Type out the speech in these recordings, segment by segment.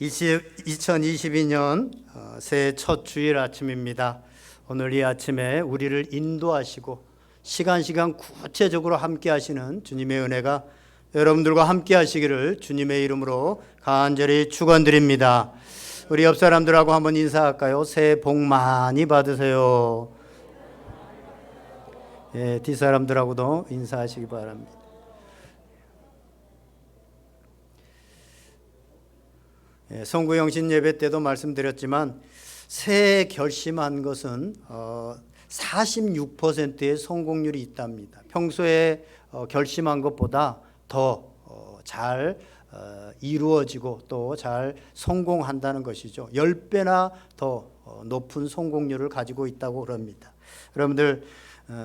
2022년 새해 첫 주일 아침입니다. 오늘 이 아침에 우리를 인도하시고 시간 구체적으로 함께 하시는 주님의 은혜가 여러분들과 함께 하시기를 주님의 이름으로 간절히 축원드립니다. 우리 옆 사람들하고 한번 인사할까요? 새해 복 많이 받으세요. 예, 뒷사람들하고도 인사하시기 바랍니다. 예, 성구영신 예배 때도 말씀드렸지만 새해 결심한 것은 46%의 성공률이 있답니다. 평소에 결심한 것보다 더 잘 이루어지고 또 잘 성공한다는 것이죠. 10배나 더 높은 성공률을 가지고 있다고 그럽니다. 여러분들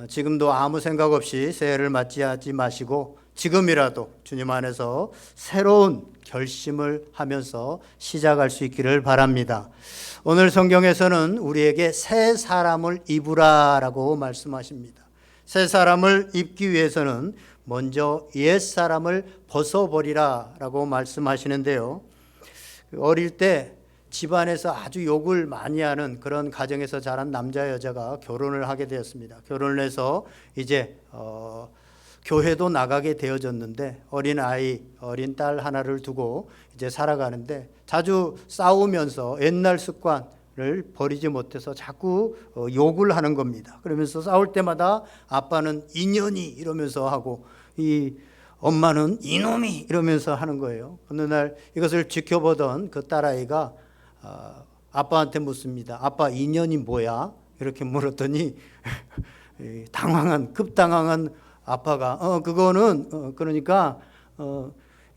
지금도 아무 생각 없이 새해를 맞이하지 마시고 지금이라도 주님 안에서 새로운 결심을 하면서 시작할 수 있기를 바랍니다. 오늘 성경에서는 우리에게 새 사람을 입으라라고 말씀하십니다. 새 사람을 입기 위해서는 먼저 옛 사람을 벗어버리라라고 말씀하시는데요. 어릴 때 집안에서 아주 욕을 많이 하는 그런 가정에서 자란 남자 여자가 결혼을 하게 되었습니다. 결혼을 해서 이제 교회도 나가게 되어졌는데 어린 딸 하나를 두고 이제 살아가는데 자주 싸우면서 옛날 습관을 버리지 못해서 자꾸 욕을 하는 겁니다. 그러면서 싸울 때마다 아빠는 이년이 이러면서 하고 이 엄마는 이놈이 이러면서 하는 거예요. 어느 날 이것을 지켜보던 그 딸아이가 아빠한테 묻습니다. 아빠 이년이 뭐야? 이렇게 물었더니 급당황한 아빠가 그거는 그러니까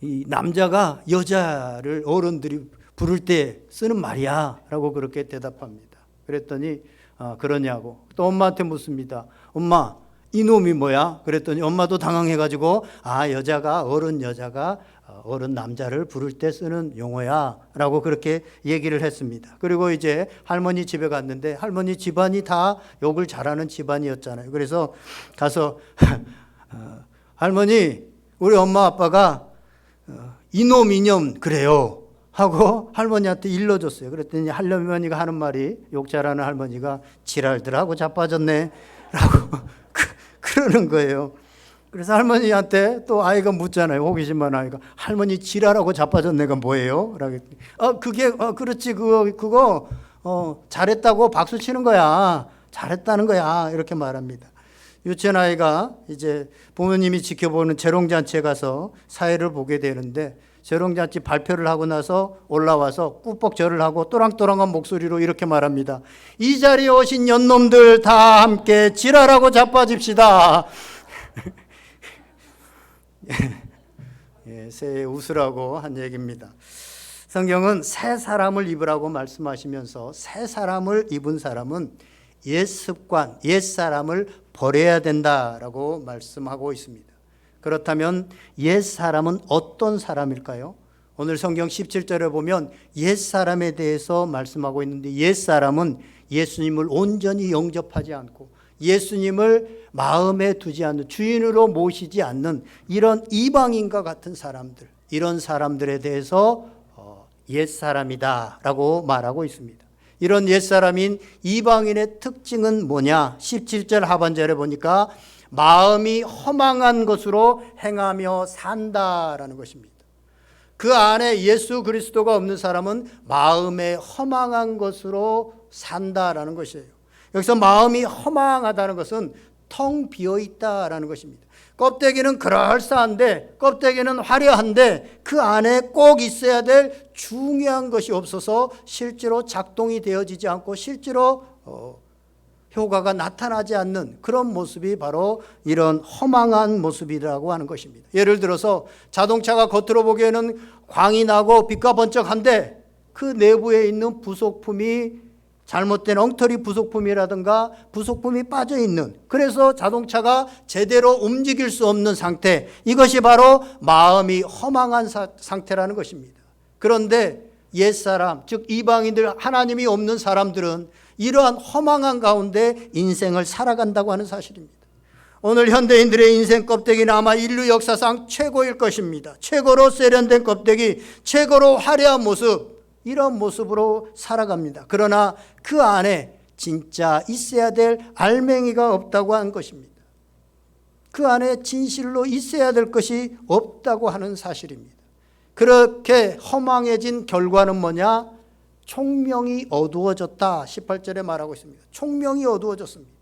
이 남자가 여자를 어른들이 부를 때 쓰는 말이야 라고 그렇게 대답합니다. 그랬더니 그러냐고 또 엄마한테 묻습니다. 엄마 이놈이 뭐야? 그랬더니 엄마도 당황해가지고 어른 여자가 어른 남자를 부를 때 쓰는 용어야 라고 그렇게 얘기를 했습니다. 그리고 이제 할머니 집에 갔는데 할머니 집안이 다 욕을 잘하는 집안이었잖아요. 그래서 가서 할머니 우리 엄마 아빠가 이놈 그래요 하고 할머니한테 일러줬어요. 그랬더니 할머니가 하는 말이 욕 잘하는 할머니가 지랄들 하고 자빠졌네 라고 그러는 거예요. 그래서 할머니한테 또 아이가 묻잖아요. 호기심만 아이가 할머니 지랄하고 자빠졌네가 뭐예요? 라고 그렇지 그거 잘했다고 박수 치는 거야. 잘했다는 거야. 이렇게 말합니다. 유치원 아이가 이제 부모님이 지켜보는 재롱잔치에 가서 사회를 보게 되는데 재롱잔치 발표를 하고 나서 올라와서 꾸벅절을 하고 또랑또랑한 목소리로 이렇게 말합니다. 이 자리에 오신 연놈들 다 함께 지랄하고 자빠집시다. 예, 새해 웃으라고 한 얘기입니다. 성경은 새 사람을 입으라고 말씀하시면서 새 사람을 입은 사람은 옛 습관, 옛 사람을 버려야 된다라고 말씀하고 있습니다. 그렇다면 옛 사람은 어떤 사람일까요? 오늘 성경 17절에 보면 옛 사람에 대해서 말씀하고 있는데 옛 사람은 예수님을 온전히 영접하지 않고 예수님을 마음에 두지 않는 주인으로 모시지 않는 이런 이방인과 같은 사람들, 이런 사람들에 대해서 옛 사람이다라고 말하고 있습니다. 이런 옛사람인 이방인의 특징은 뭐냐? 17절 하반절에 보니까 마음이 허망한 것으로 행하며 산다라는 것입니다. 그 안에 예수 그리스도가 없는 사람은 마음에 허망한 것으로 산다라는 것이에요. 여기서 마음이 허망하다는 것은 텅 비어 있다라는 것입니다. 껍데기는 그럴싸한데 껍데기는 화려한데 그 안에 꼭 있어야 될 중요한 것이 없어서 실제로 작동이 되어지지 않고 실제로 효과가 나타나지 않는 그런 모습이 바로 이런 허망한 모습이라고 하는 것입니다. 예를 들어서 자동차가 겉으로 보기에는 광이 나고 빛과 번쩍한데 그 내부에 있는 부속품이 잘못된 엉터리 부속품이라든가 부속품이 빠져있는, 그래서 자동차가 제대로 움직일 수 없는 상태, 이것이 바로 마음이 허망한 상태라는 것입니다. 그런데 옛사람, 즉 이방인들, 하나님이 없는 사람들은 이러한 허망한 가운데 인생을 살아간다고 하는 사실입니다. 오늘 현대인들의 인생 껍데기는 아마 인류 역사상 최고일 것입니다. 최고로 세련된 껍데기, 최고로 화려한 모습, 이런 모습으로 살아갑니다. 그러나 그 안에 진짜 있어야 될 알맹이가 없다고 한 것입니다. 그 안에 진실로 있어야 될 것이 없다고 하는 사실입니다. 그렇게 허망해진 결과는 뭐냐? 총명이 어두워졌다. 18절에 말하고 있습니다. 총명이 어두워졌습니다.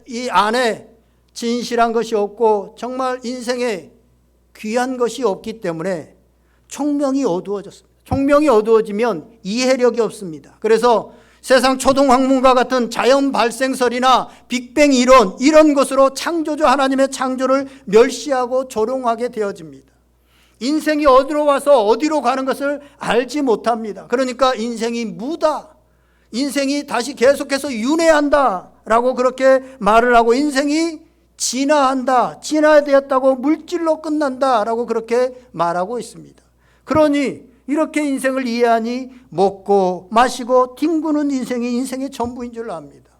이 안에 진실한 것이 없고 정말 인생에 귀한 것이 없기 때문에 총명이 어두워졌습니다. 총명이 어두워지면 이해력이 없습니다. 그래서 세상 초동학문과 같은 자연 발생설이나 빅뱅 이론 이런 것으로 창조주 하나님의 창조를 멸시하고 조롱하게 되어집니다. 인생이 어디로 와서 어디로 가는 것을 알지 못합니다. 그러니까 인생이 무다, 인생이 다시 계속해서 윤회한다 라고 그렇게 말을 하고, 인생이 진화한다, 진화되었다고, 물질로 끝난다 라고 그렇게 말하고 있습니다. 그러니 이렇게 인생을 이해하니 먹고 마시고 뒹구는 인생이 인생의 전부인 줄 압니다.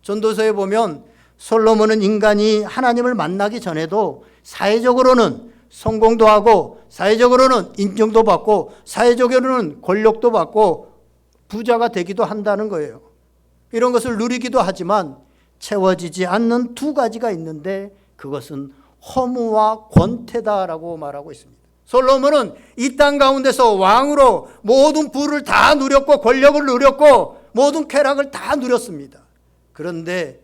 전도서에 보면 솔로몬은 인간이 하나님을 만나기 전에도 사회적으로는 성공도 하고, 사회적으로는 인정도 받고, 사회적으로는 권력도 받고 부자가 되기도 한다는 거예요. 이런 것을 누리기도 하지만 채워지지 않는 두 가지가 있는데 그것은 허무와 권태다라고 말하고 있습니다. 솔로몬은 이 땅 가운데서 왕으로 모든 부를 다 누렸고 권력을 누렸고 모든 쾌락을 다 누렸습니다. 그런데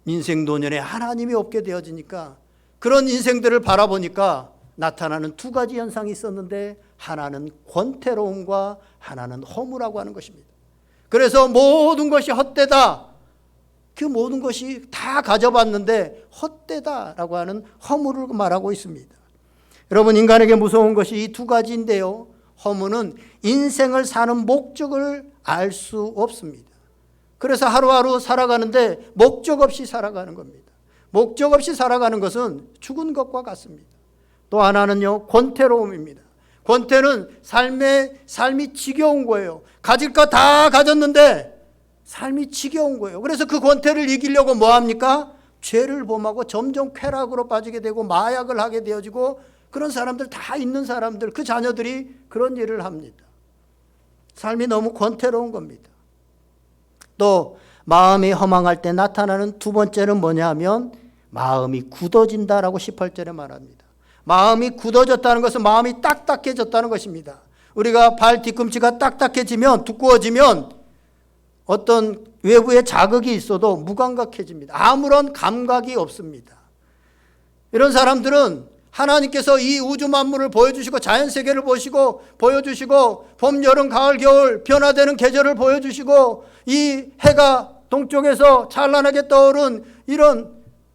인생 노년에 하나님이 없게 되어지니까, 그런 인생들을 바라보니까 나타나는 두 가지 현상이 있었는데, 하나는 권태로움과 하나는 허무라고 하는 것입니다. 그래서 모든 것이 헛되다, 그 모든 것이 다 가져봤는데 헛되다라고 하는 허무를 말하고 있습니다. 여러분, 인간에게 무서운 것이 이 두 가지인데요, 허무는 인생을 사는 목적을 알 수 없습니다. 그래서 하루하루 살아가는데 목적 없이 살아가는 겁니다. 목적 없이 살아가는 것은 죽은 것과 같습니다. 또 하나는요, 권태로움입니다. 권태는 삶이 지겨운 거예요. 가질 거 다 가졌는데 삶이 지겨운 거예요. 그래서 그 권태를 이기려고 뭐 합니까? 죄를 범하고 점점 쾌락으로 빠지게 되고 마약을 하게 되어지고, 그런 사람들 다 있는 사람들, 그 자녀들이 그런 일을 합니다. 삶이 너무 권태로운 겁니다. 또 마음이 허망할 때 나타나는 두 번째는 뭐냐 하면 마음이 굳어진다라고 18절에 말합니다. 마음이 굳어졌다는 것은 마음이 딱딱해졌다는 것입니다. 우리가 발 뒤꿈치가 딱딱해지면, 두꺼워지면 어떤 외부의 자극이 있어도 무감각해집니다. 아무런 감각이 없습니다. 이런 사람들은 하나님께서 이 우주 만물을 보여주시고 자연세계를 보여주시고 봄, 여름, 가을, 겨울 변화되는 계절을 보여주시고 이 해가 동쪽에서 찬란하게 떠오른 이런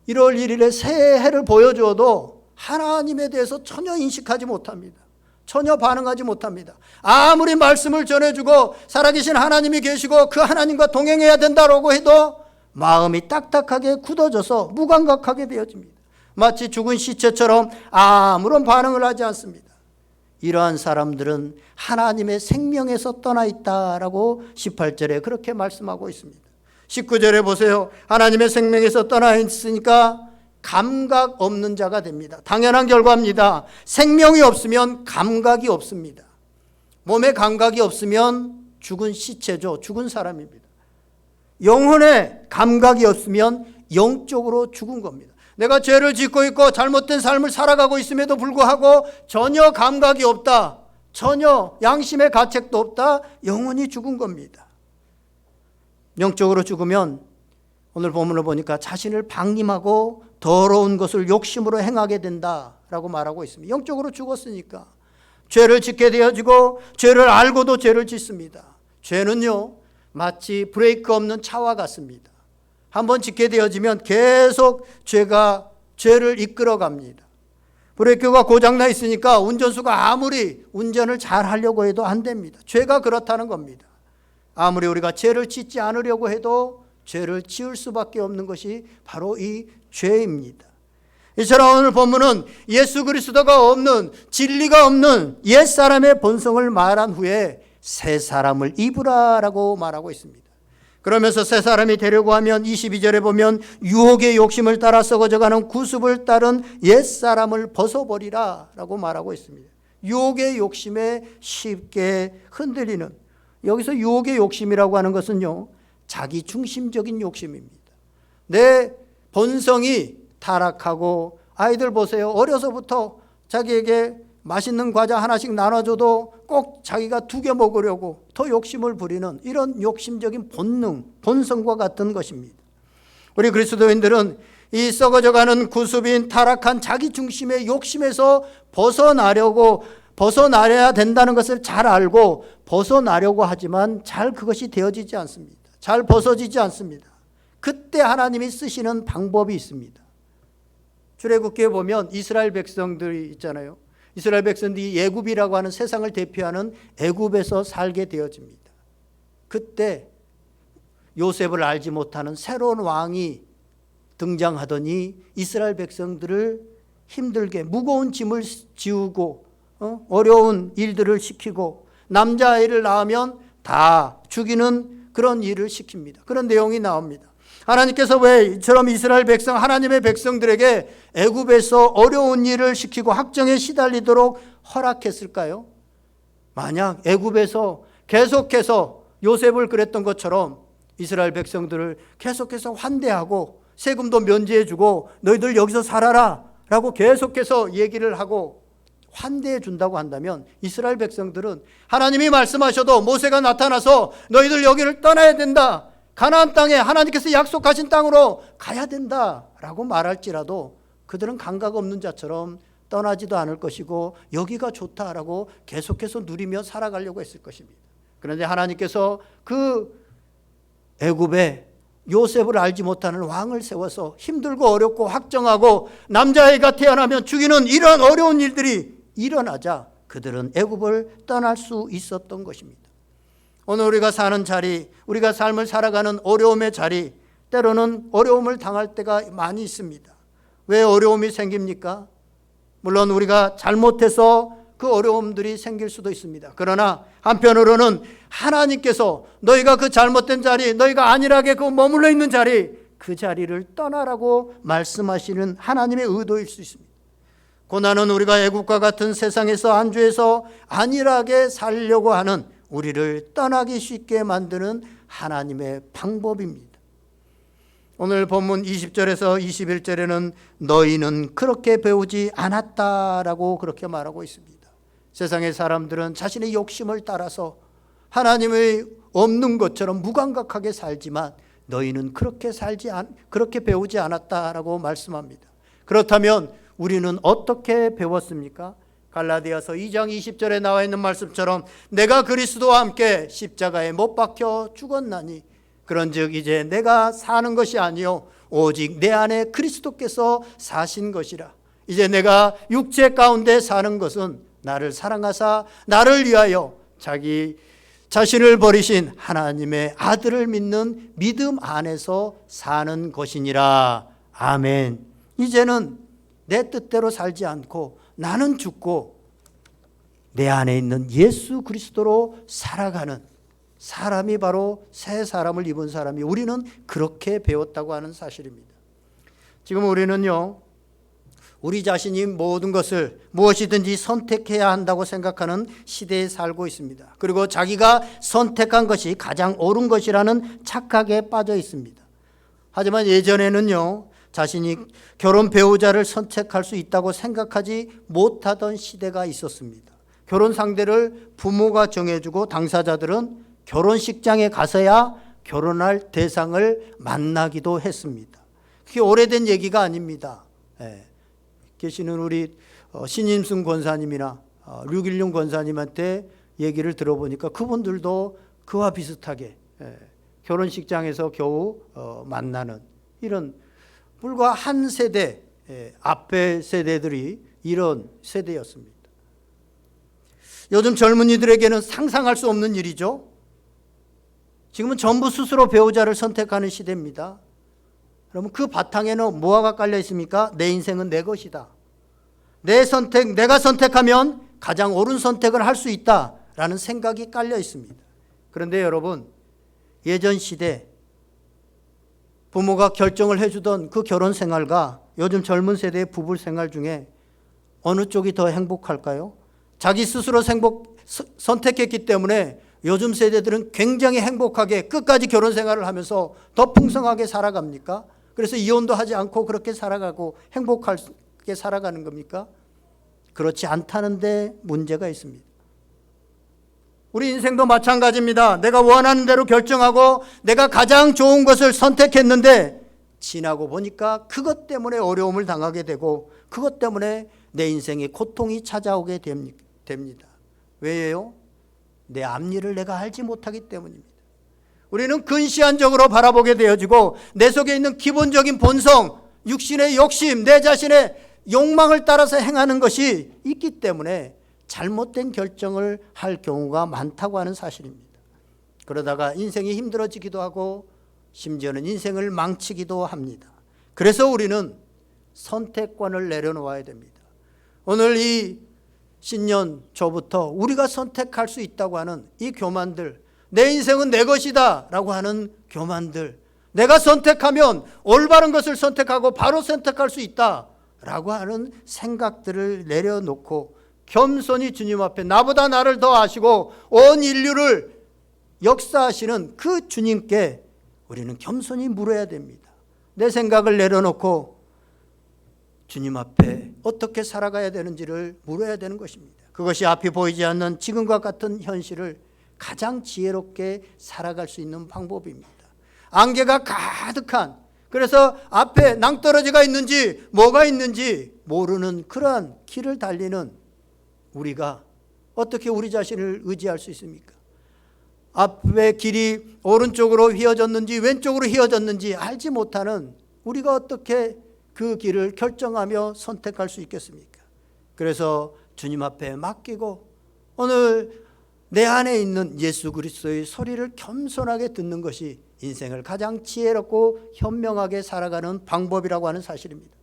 1월 1일의 새 해를 보여주어도 하나님에 대해서 전혀 인식하지 못합니다. 전혀 반응하지 못합니다. 아무리 말씀을 전해주고 살아계신 하나님이 계시고 그 하나님과 동행해야 된다고 해도 마음이 딱딱하게 굳어져서 무감각하게 되어집니다. 마치 죽은 시체처럼 아무런 반응을 하지 않습니다. 이러한 사람들은 하나님의 생명에서 떠나 있다라고 18절에 그렇게 말씀하고 있습니다. 19절에 보세요. 하나님의 생명에서 떠나 있으니까 감각 없는 자가 됩니다. 당연한 결과입니다. 생명이 없으면 감각이 없습니다. 몸에 감각이 없으면 죽은 시체죠. 죽은 사람입니다. 영혼에 감각이 없으면 영적으로 죽은 겁니다. 내가 죄를 짓고 있고 잘못된 삶을 살아가고 있음에도 불구하고 전혀 감각이 없다, 전혀 양심의 가책도 없다, 영혼이 죽은 겁니다. 영적으로 죽으면 오늘 본문을 보니까 자신을 방임하고 더러운 것을 욕심으로 행하게 된다라고 말하고 있습니다. 영적으로 죽었으니까 죄를 짓게 되어지고 죄를 알고도 죄를 짓습니다. 죄는요, 마치 브레이크 없는 차와 같습니다. 한번 짓게 되어지면 계속 죄를 이끌어 갑니다. 브레이크가 고장나 있으니까 운전수가 아무리 운전을 잘 하려고 해도 안 됩니다. 죄가 그렇다는 겁니다. 아무리 우리가 죄를 짓지 않으려고 해도 죄를 지을 수밖에 없는 것이 바로 이 죄입니다. 이처럼 오늘 본문은 예수 그리스도가 없는, 진리가 없는 옛사람의 본성을 말한 후에 새 사람을 입으라라고 말하고 있습니다. 그러면서 새 사람이 되려고 하면 22절에 보면 유혹의 욕심을 따라 썩어져가는 구습을 따른 옛사람을 벗어버리라 라고 말하고 있습니다. 유혹의 욕심에 쉽게 흔들리는, 여기서 유혹의 욕심이라고 하는 것은요, 자기 중심적인 욕심입니다. 내 본성이 타락하고, 아이들 보세요. 어려서부터 자기에게 맛있는 과자 하나씩 나눠줘도 꼭 자기가 2개 먹으려고 더 욕심을 부리는 이런 욕심적인 본능, 본성과 같은 것입니다. 우리 그리스도인들은 이 썩어져가는 구습인 타락한 자기 중심의 욕심에서 벗어나려야 된다는 것을 잘 알고 벗어나려고 하지만 잘 그것이 되어지지 않습니다. 잘 벗어지지 않습니다. 그때 하나님이 쓰시는 방법이 있습니다. 출애굽기에 보면 이스라엘 백성들이 있잖아요. 이스라엘 백성들이 애굽이라고 하는 세상을 대표하는 애굽에서 살게 되어집니다. 그때 요셉을 알지 못하는 새로운 왕이 등장하더니 이스라엘 백성들을 힘들게 무거운 짐을 지우고 어려운 일들을 시키고 남자아이를 낳으면 다 죽이는 그런 일을 시킵니다. 그런 내용이 나옵니다. 하나님께서 왜 이처럼 이스라엘 백성, 하나님의 백성들에게 애굽에서 어려운 일을 시키고 학정에 시달리도록 허락했을까요? 만약 애굽에서 계속해서 요셉을 그랬던 것처럼 이스라엘 백성들을 계속해서 환대하고 세금도 면제해주고 너희들 여기서 살아라 라고 계속해서 얘기를 하고 환대해 준다고 한다면 이스라엘 백성들은 하나님이 말씀하셔도 모세가 나타나서 너희들 여기를 떠나야 된다, 가나안 땅에 하나님께서 약속하신 땅으로 가야 된다라고 말할지라도 그들은 감각 없는 자처럼 떠나지도 않을 것이고 여기가 좋다라고 계속해서 누리며 살아가려고 했을 것입니다. 그런데 하나님께서 그 애굽에 요셉을 알지 못하는 왕을 세워서 힘들고 어렵고 확정하고 남자아이가 태어나면 죽이는 이런 어려운 일들이 일어나자 그들은 애굽을 떠날 수 있었던 것입니다. 오늘 우리가 사는 자리, 우리가 삶을 살아가는 어려움의 자리, 때로는 어려움을 당할 때가 많이 있습니다. 왜 어려움이 생깁니까? 물론 우리가 잘못해서 그 어려움들이 생길 수도 있습니다. 그러나 한편으로는 하나님께서 너희가 그 잘못된 자리, 너희가 안일하게 그 머물러 있는 자리, 그 자리를 떠나라고 말씀하시는 하나님의 의도일 수 있습니다. 고난은 우리가 애국과 같은 세상에서 안주해서 안일하게 살려고 하는 우리를 떠나기 쉽게 만드는 하나님의 방법입니다. 오늘 본문 20절에서 21절에는 너희는 그렇게 배우지 않았다라고 그렇게 말하고 있습니다. 세상의 사람들은 자신의 욕심을 따라서 하나님의 없는 것처럼 무감각하게 살지만 너희는 그렇게 배우지 않았다라고 말씀합니다. 그렇다면 우리는 어떻게 배웠습니까? 갈라디아서 2장 20절에 나와 있는 말씀처럼 내가 그리스도와 함께 십자가에 못 박혀 죽었나니 그런즉 이제 내가 사는 것이 아니요 오직 내 안에 그리스도께서 사신 것이라. 이제 내가 육체 가운데 사는 것은 나를 사랑하사 나를 위하여 자기 자신을 버리신 하나님의 아들을 믿는 믿음 안에서 사는 것이니라. 아멘. 이제는 내 뜻대로 살지 않고 나는 죽고 내 안에 있는 예수 그리스도로 살아가는 사람이 바로 새 사람을 입은 사람이 우리는 그렇게 배웠다고 하는 사실입니다. 지금 우리는요, 우리 자신이 모든 것을 무엇이든지 선택해야 한다고 생각하는 시대에 살고 있습니다. 그리고 자기가 선택한 것이 가장 옳은 것이라는 착각에 빠져 있습니다. 하지만 예전에는요, 자신이 결혼 배우자를 선택할 수 있다고 생각하지 못하던 시대가 있었습니다. 결혼 상대를 부모가 정해주고 당사자들은 결혼식장에 가서야 결혼할 대상을 만나기도 했습니다. 그게 오래된 얘기가 아닙니다. 계시는 우리 신임승 권사님이나 류길룡 권사님한테 얘기를 들어보니까 그분들도 그와 비슷하게 결혼식장에서 겨우 만나는 이런 불과 한 세대 앞의 세대들이 이런 세대였습니다. 요즘 젊은이들에게는 상상할 수 없는 일이죠. 지금은 전부 스스로 배우자를 선택하는 시대입니다. 그러면 그 바탕에는 뭐가 깔려 있습니까? 내 인생은 내 것이다. 내 선택, 내가 선택하면 가장 옳은 선택을 할 수 있다라는 생각이 깔려 있습니다. 그런데 여러분, 예전 시대 부모가 결정을 해주던 그 결혼 생활과 요즘 젊은 세대의 부부 생활 중에 어느 쪽이 더 행복할까요? 자기 스스로 선택했기 때문에 요즘 세대들은 굉장히 행복하게 끝까지 결혼 생활을 하면서 더 풍성하게 살아갑니까? 그래서 이혼도 하지 않고 그렇게 살아가고 행복하게 살아가는 겁니까? 그렇지 않다는데 문제가 있습니다. 우리 인생도 마찬가지입니다. 내가 원하는 대로 결정하고 내가 가장 좋은 것을 선택했는데 지나고 보니까 그것 때문에 어려움을 당하게 되고 그것 때문에 내 인생에 고통이 찾아오게 됩니다. 왜요? 내 앞일을 내가 알지 못하기 때문입니다. 우리는 근시안적으로 바라보게 되어지고 내 속에 있는 기본적인 본성, 육신의 욕심, 내 자신의 욕망을 따라서 행하는 것이 있기 때문에 잘못된 결정을 할 경우가 많다고 하는 사실입니다. 그러다가 인생이 힘들어지기도 하고 심지어는 인생을 망치기도 합니다. 그래서 우리는 선택권을 내려놓아야 됩니다. 오늘 이 신년 초부터 우리가 선택할 수 있다고 하는 이 교만들, 내 인생은 내 것이다 라고 하는 교만들, 내가 선택하면 올바른 것을 선택하고 바로 선택할 수 있다 라고 하는 생각들을 내려놓고 겸손히 주님 앞에 나보다 나를 더 아시고 온 인류를 역사하시는 그 주님께 우리는 겸손히 물어야 됩니다. 내 생각을 내려놓고 주님 앞에 어떻게 살아가야 되는지를 물어야 되는 것입니다. 그것이 앞이 보이지 않는 지금과 같은 현실을 가장 지혜롭게 살아갈 수 있는 방법입니다. 안개가 가득한, 그래서 앞에 낭떠러지가 있는지 뭐가 있는지 모르는 그러한 길을 달리는 우리가 어떻게 우리 자신을 의지할 수 있습니까? 앞에 길이 오른쪽으로 휘어졌는지 왼쪽으로 휘어졌는지 알지 못하는 우리가 어떻게 그 길을 결정하며 선택할 수 있겠습니까? 그래서 주님 앞에 맡기고 오늘 내 안에 있는 예수 그리스도의 소리를 겸손하게 듣는 것이 인생을 가장 지혜롭고 현명하게 살아가는 방법이라고 하는 사실입니다.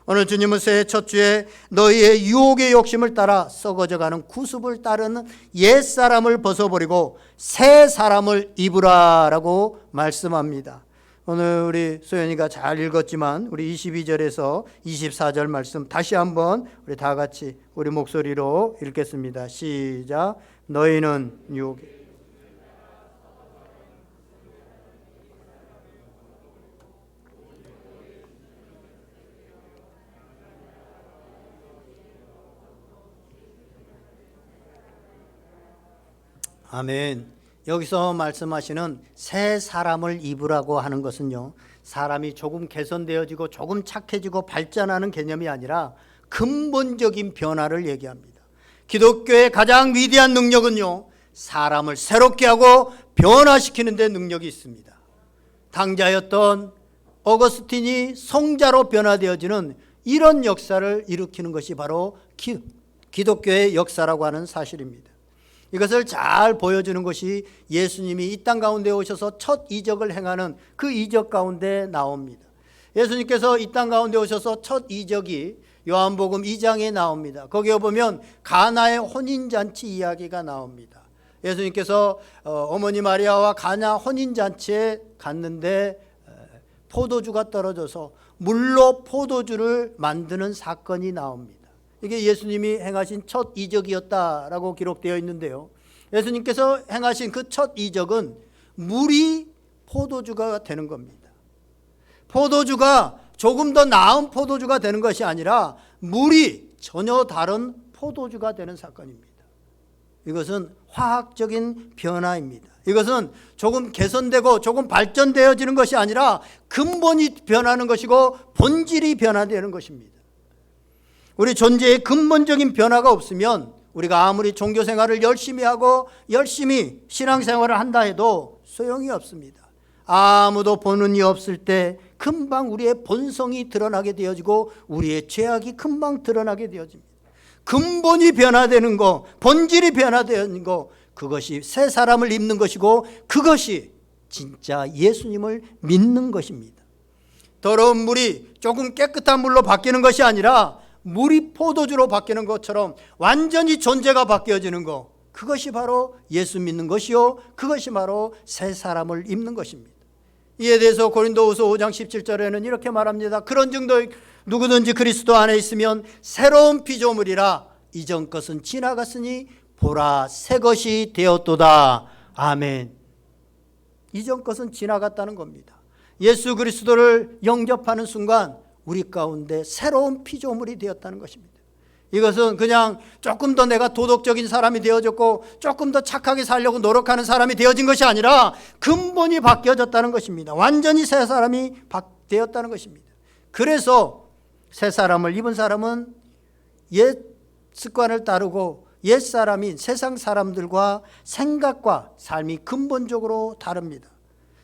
오늘 주님은 새해 첫 주에 너희의 유혹의 욕심을 따라 썩어져가는 구습을 따르는 옛사람을 벗어버리고 새 사람을 입으라 라고 말씀합니다. 오늘 우리 소연이가 잘 읽었지만 우리 22절에서 24절 말씀 다시 한번 우리 다 같이 우리 목소리로 읽겠습니다. 시작. 너희는 유혹의 아멘. 여기서 말씀하시는 새 사람을 입으라고 하는 것은요, 사람이 조금 개선되어지고 조금 착해지고 발전하는 개념이 아니라 근본적인 변화를 얘기합니다. 기독교의 가장 위대한 능력은요, 사람을 새롭게 하고 변화시키는 데 능력이 있습니다. 당자였던 어거스틴이 성자로 변화되어지는 이런 역사를 일으키는 것이 바로 기독교의 역사라고 하는 사실입니다. 이것을 잘 보여주는 것이 예수님이 이 땅 가운데 오셔서 첫 이적을 행하는 그 이적 가운데 나옵니다. 예수님께서 이 땅 가운데 오셔서 첫 이적이 요한복음 2장에 나옵니다. 거기에 보면 가나의 혼인잔치 이야기가 나옵니다. 예수님께서 어머니 마리아와 가나 혼인잔치에 갔는데 포도주가 떨어져서 물로 포도주를 만드는 사건이 나옵니다. 이게 예수님이 행하신 첫 이적이었다라고 기록되어 있는데요. 예수님께서 행하신 그 첫 이적은 물이 포도주가 되는 겁니다. 포도주가 조금 더 나은 포도주가 되는 것이 아니라 물이 전혀 다른 포도주가 되는 사건입니다. 이것은 화학적인 변화입니다. 이것은 조금 개선되고 조금 발전되어지는 것이 아니라 근본이 변하는 것이고 본질이 변화되는 것입니다. 우리 존재에 근본적인 변화가 없으면 우리가 아무리 종교 생활을 열심히 하고 열심히 신앙생활을 한다 해도 소용이 없습니다. 아무도 보는 이 없을 때 금방 우리의 본성이 드러나게 되어지고 우리의 죄악이 금방 드러나게 되어집니다. 근본이 변화되는 것, 본질이 변화되는 것, 그것이 새 사람을 입는 것이고 그것이 진짜 예수님을 믿는 것입니다. 더러운 물이 조금 깨끗한 물로 바뀌는 것이 아니라 물이 포도주로 바뀌는 것처럼 완전히 존재가 바뀌어지는 것, 그것이 바로 예수 믿는 것이요, 그것이 바로 새 사람을 입는 것입니다. 이에 대해서 고린도후서 5장 17절에는 이렇게 말합니다. 그런 정도 누구든지 그리스도 안에 있으면 새로운 피조물이라 이전 것은 지나갔으니 보라 새 것이 되었도다. 아멘. 이전 것은 지나갔다는 겁니다. 예수 그리스도를 영접하는 순간 우리 가운데 새로운 피조물이 되었다는 것입니다. 이것은 그냥 조금 더 내가 도덕적인 사람이 되어졌고 조금 더 착하게 살려고 노력하는 사람이 되어진 것이 아니라 근본이 바뀌어졌다는 것입니다. 완전히 새 사람이 되었다는 것입니다. 그래서 새 사람을 입은 사람은 옛 습관을 따르고 옛 사람인 세상 사람들과 생각과 삶이 근본적으로 다릅니다.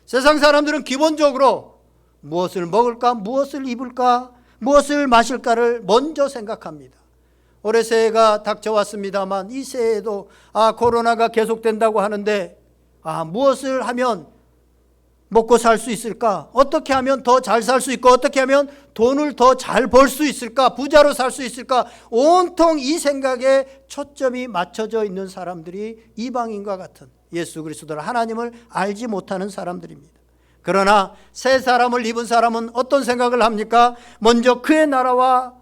세상 사람들은 기본적으로 무엇을 먹을까, 무엇을 입을까, 무엇을 마실까를 먼저 생각합니다. 올해 새해가 닥쳐왔습니다만 이 새해에도 코로나가 계속된다고 하는데 무엇을 하면 먹고 살 수 있을까? 어떻게 하면 더 잘 살 수 있고 어떻게 하면 돈을 더 잘 벌 수 있을까? 부자로 살 수 있을까? 온통 이 생각에 초점이 맞춰져 있는 사람들이 이방인과 같은 예수 그리스도를 하나님을 알지 못하는 사람들입니다. 그러나 새 사람을 입은 사람은 어떤 생각을 합니까? 먼저 그의 나라와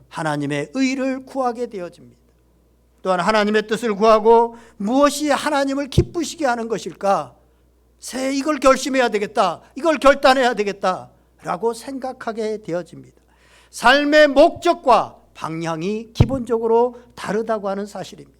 하나님의 의를 구하게 되어집니다. 또한 하나님의 뜻을 구하고 무엇이 하나님을 기쁘시게 하는 것일까? 새해 이걸 결심해야 되겠다. 이걸 결단해야 되겠다. 라고 생각하게 되어집니다. 삶의 목적과 방향이 기본적으로 다르다고 하는 사실입니다.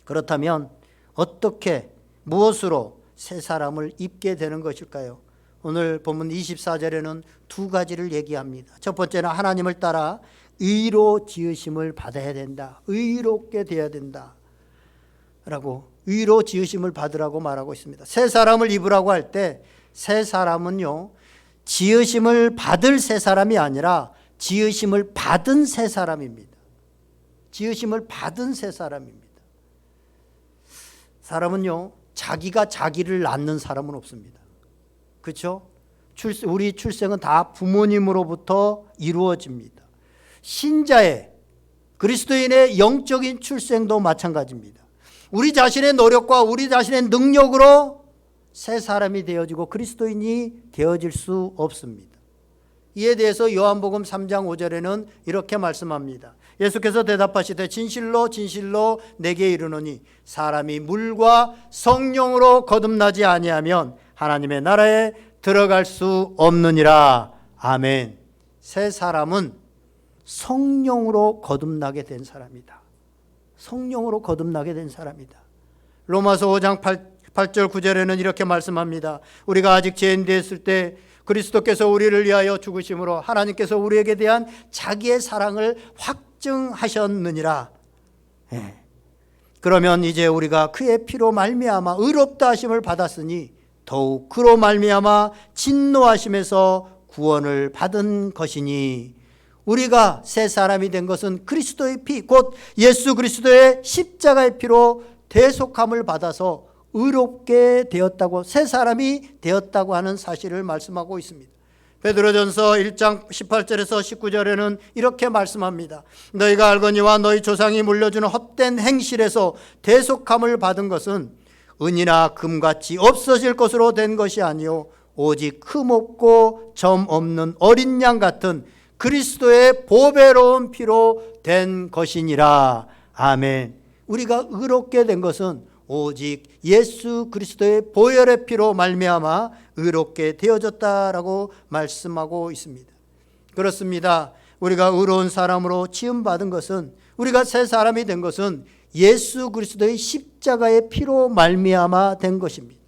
그렇다면 어떻게 무엇으로 새 사람을 입게 되는 것일까요? 오늘 본문 24절에는 두 가지를 얘기합니다. 첫 번째는 하나님을 따라 의로 지으심을 받아야 된다. 의롭게 되어야 된다. 라고 의로 지으심을 받으라고 말하고 있습니다. 새 사람을 입으라고 할 때 새 사람은요, 지으심을 받을 새 사람이 아니라 지으심을 받은 새 사람입니다. 지으심을 받은 새 사람입니다. 사람은요, 자기가 자기를 낳는 사람은 없습니다. 그렇죠? 우리 출생은 다 부모님으로부터 이루어집니다. 신자의 그리스도인의 영적인 출생도 마찬가지입니다. 우리 자신의 노력과 우리 자신의 능력으로 새 사람이 되어지고 그리스도인이 되어질 수 없습니다. 이에 대해서 요한복음 3장 5절에는 이렇게 말씀합니다. 예수께서 대답하시되 진실로 진실로 내게 이르노니 사람이 물과 성령으로 거듭나지 아니하면 하나님의 나라에 들어갈 수 없느니라. 아멘. 새 사람은 성령으로 거듭나게 된 사람이다. 성령으로 거듭나게 된 사람이다. 로마서 5장 8절 9절에는 이렇게 말씀합니다. 우리가 아직 죄인 되었을 때 그리스도께서 우리를 위하여 죽으심으로 하나님께서 우리에게 대한 자기의 사랑을 확증하셨느니라. 그러면 이제 우리가 그의 피로 말미암아 의롭다 하심을 받았으니 더욱 그로 말미암아 진노하심에서 구원을 받은 것이니, 우리가 새 사람이 된 것은 그리스도의 피, 곧 예수 그리스도의 십자가의 피로 대속함을 받아서 의롭게 되었다고, 새 사람이 되었다고 하는 사실을 말씀하고 있습니다. 베드로전서 1장 18절에서 19절에는 이렇게 말씀합니다. 너희가 알거니와 너희 조상이 물려주는 헛된 행실에서 대속함을 받은 것은 은이나 금같이 없어질 것으로 된 것이 아니요 오직 흠없고 점 없는 어린 양 같은 그리스도의 보배로운 피로 된 것이니라. 아멘. 우리가 의롭게 된 것은 오직 예수 그리스도의 보혈의 피로 말미암아 의롭게 되어졌다라고 말씀하고 있습니다. 그렇습니다. 우리가 의로운 사람으로 지음받은 것은, 우리가 새 사람이 된 것은 예수 그리스도의 십자가의 피로 말미암아 된 것입니다.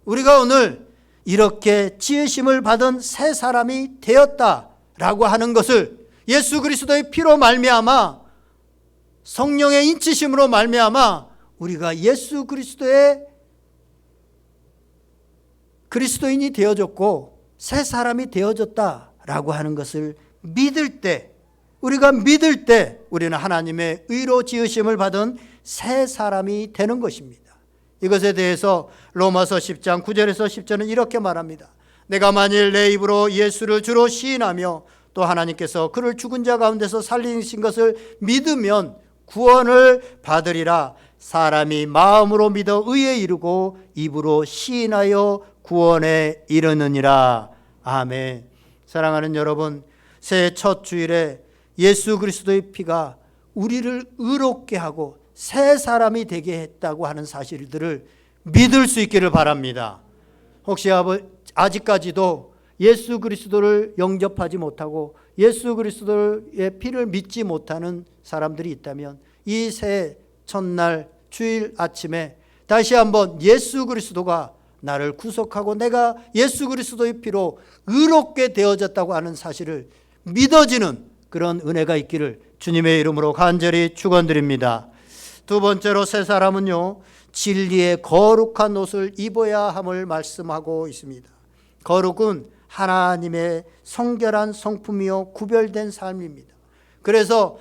우리가 오늘 이렇게 지으심을 받은 새 사람이 되었다라고 하는 것을 예수 그리스도의 피로 말미암아, 성령의 인치심으로 말미암아 우리가 예수 그리스도의 그리스도인이 되어졌고 새 사람이 되어졌다라고 하는 것을 믿을 때, 우리가 믿을 때 우리는 하나님의 의로 지으심을 받은 새 사람이 되는 것입니다. 이것에 대해서 로마서 10장 9절에서 10절은 이렇게 말합니다. 내가 만일 내 입으로 예수를 주로 시인하며 또 하나님께서 그를 죽은 자 가운데서 살리신 것을 믿으면 구원을 받으리라. 사람이 마음으로 믿어 의에 이르고 입으로 시인하여 구원에 이르느니라. 아멘. 사랑하는 여러분, 새해 첫 주일에 예수 그리스도의 피가 우리를 의롭게 하고 새 사람이 되게 했다고 하는 사실들을 믿을 수 있기를 바랍니다. 혹시 아직까지도 예수 그리스도를 영접하지 못하고 예수 그리스도의 피를 믿지 못하는 사람들이 있다면 이 새 첫날 주일 아침에 다시 한번 예수 그리스도가 나를 구속하고 내가 예수 그리스도의 피로 의롭게 되어졌다고 하는 사실을 믿어지는 그런 은혜가 있기를 주님의 이름으로 간절히 축원드립니다. 두 번째로 새 사람은요, 진리의 거룩한 옷을 입어야 함을 말씀하고 있습니다. 거룩은 하나님의 성결한 성품이요 구별된 삶입니다. 그래서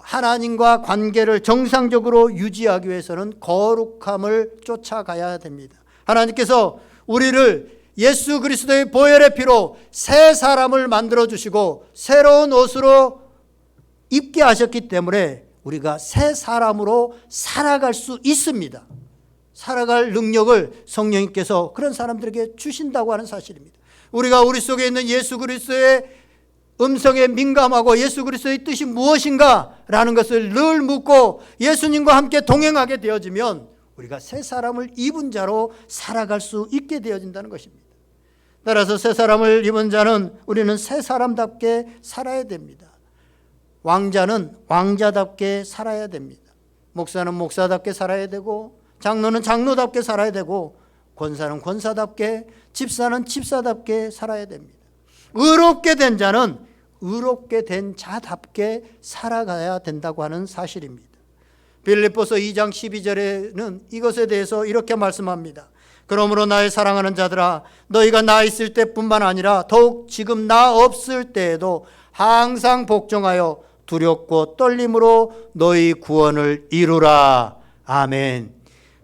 하나님과 관계를 정상적으로 유지하기 위해서는 거룩함을 쫓아가야 됩니다. 하나님께서 우리를 예수 그리스도의 보혈의 피로 새 사람을 만들어 주시고 새로운 옷으로 입게 하셨기 때문에 우리가 새 사람으로 살아갈 수 있습니다. 살아갈 능력을 성령님께서 그런 사람들에게 주신다고 하는 사실입니다. 우리가 우리 속에 있는 예수 그리스도의 음성에 민감하고 예수 그리스도의 뜻이 무엇인가 라는 것을 늘 묻고 예수님과 함께 동행하게 되어지면 우리가 새 사람을 입은 자로 살아갈 수 있게 되어진다는 것입니다. 따라서 새 사람을 입은 자는 우리는 새 사람답게 살아야 됩니다. 왕자는 왕자답게 살아야 됩니다. 목사는 목사답게 살아야 되고 장로는 장로답게 살아야 되고 권사는 권사답게, 집사는 집사답게 살아야 됩니다. 의롭게 된 자는 의롭게 된 자답게 살아가야 된다고 하는 사실입니다. 빌립보서 2장 12절에는 이것에 대해서 이렇게 말씀합니다. 그러므로 나의 사랑하는 자들아, 너희가 나 있을 때뿐만 아니라 더욱 지금 나 없을 때에도 항상 복종하여 두렵고 떨림으로 너희 구원을 이루라. 아멘.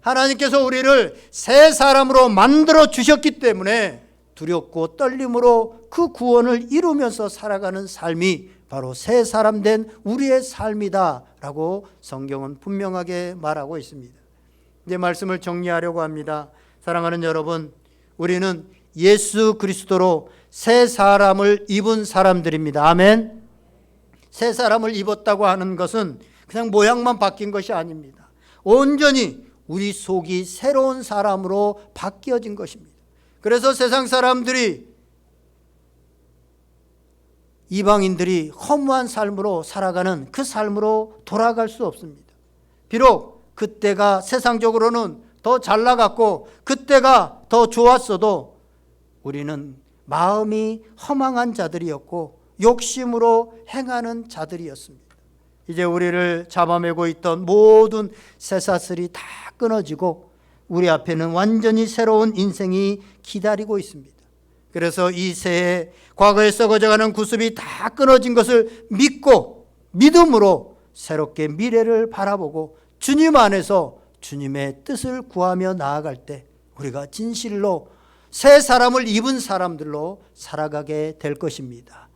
하나님께서 우리를 새 사람으로 만들어 주셨기 때문에 두렵고 떨림으로 그 구원을 이루면서 살아가는 삶이 바로 새 사람 된 우리의 삶이다라고 성경은 분명하게 말하고 있습니다. 이제 말씀을 정리하려고 합니다. 사랑하는 여러분, 우리는 예수 그리스도로 새 사람을 입은 사람들입니다. 아멘. 새 사람을 입었다고 하는 것은 그냥 모양만 바뀐 것이 아닙니다. 온전히 우리 속이 새로운 사람으로 바뀌어진 것입니다. 그래서 세상 사람들이, 이방인들이 허무한 삶으로 살아가는 그 삶으로 돌아갈 수 없습니다. 비록 그때가 세상적으로는 더 잘 나갔고 그때가 더 좋았어도 우리는 마음이 허망한 자들이었고 욕심으로 행하는 자들이었습니다. 이제 우리를 잡아매고 있던 모든 쇠사슬이 다 끊어지고 우리 앞에는 완전히 새로운 인생이 기다리고 있습니다. 그래서 이 새해 과거에 썩어져가는 구습이 다 끊어진 것을 믿고 믿음으로 새롭게 미래를 바라보고 주님 안에서 주님의 뜻을 구하며 나아갈 때 우리가 진실로 새 사람을 입은 사람들로 살아가게 될 것입니다.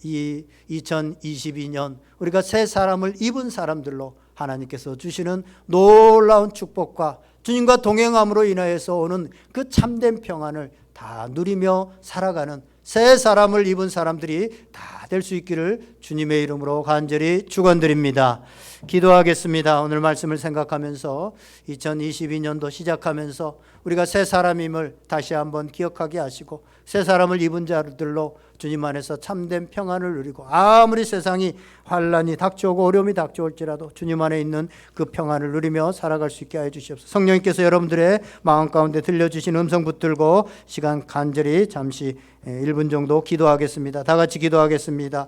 이 2022년 우리가 새 사람을 입은 사람들로 하나님께서 주시는 놀라운 축복과 주님과 동행함으로 인하여서 오는 그 참된 평안을 다 누리며 살아가는 새 사람을 입은 사람들이 다 될 수 있기를 주님의 이름으로 간절히 축원드립니다. 기도하겠습니다. 오늘 말씀을 생각하면서 2022년도 시작하면서 우리가 새 사람임을 다시 한번 기억하게 하시고 새 사람을 입은 자들로 주님 안에서 참된 평안을 누리고 아무리 세상이 환난이 닥쳐오고 어려움이 닥쳐올지라도 주님 안에 있는 그 평안을 누리며 살아갈 수 있게 해 주시옵소서. 성령님께서 여러분들의 마음 가운데 들려주신 음성 붙들고 시간 간절히 잠시 1분 정도 기도하겠습니다. 다 같이 기도하겠습니다.